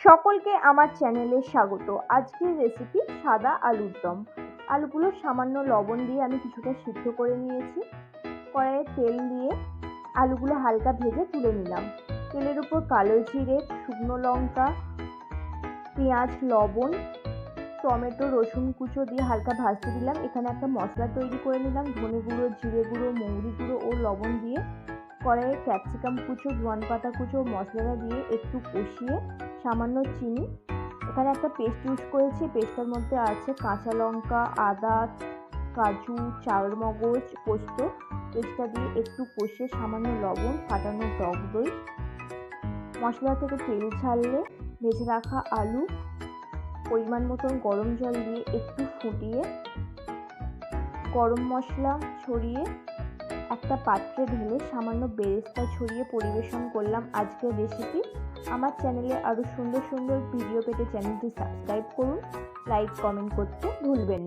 সকলকে আমার চ্যানেলে স্বাগত। আজকের রেসিপি সাদা আলুর দম। আলুগুলো সামান্য লবণ দিয়ে আমি কিছুটা সিদ্ধ করে নিয়েছি। কড়াইয়ে তেল দিয়ে আলুগুলো হালকা ভেজে তুলে নিলাম। তেলের উপর কালো জিরে, শুকনো লঙ্কা, পেঁয়াজ, লবণ, টমেটো, রসুন কুচো দিয়ে হালকা ভাজতে দিলাম। এখানে একটা মশলা তৈরি করে নিলাম। ধনে গুঁড়ো, জিরে গুঁড়ো, মৌরি গুঁড়ো ও লবণ দিয়ে কড়াইয়ে ক্যাপসিকাম কুচো, জোয়ান পাতা কুচো, মশলাটা দিয়ে একটু কষিয়ে সামান্য চিনি, এখানে একটা পেস্ট ইউজ করেছি। পেস্টটার মধ্যে আছে কাঁচা লঙ্কা, আদা, কাজু, চালমগজ, পোস্ত। পেস্টটা দিয়ে একটু কষিয়ে সামান্য লবণ, ফাটানো টক দই, মশলা থেকে তেল ছাড়লে ভেজে রাখা আলু, পরিমাণ মতন গরম জল দিয়ে একটু ফুটিয়ে গরম মশলা ছড়িয়ে একটা পাত্রে ঢেলে সামান্য বেরেস্তা ছড়িয়ে পরিবেশন করলাম আজকের রেসিপি। আমার চ্যানেলে আরও সুন্দর সুন্দর ভিডিও পেতে চ্যানেলটি সাবস্ক্রাইব করুন, লাইক কমেন্ট করতে ভুলবেন না।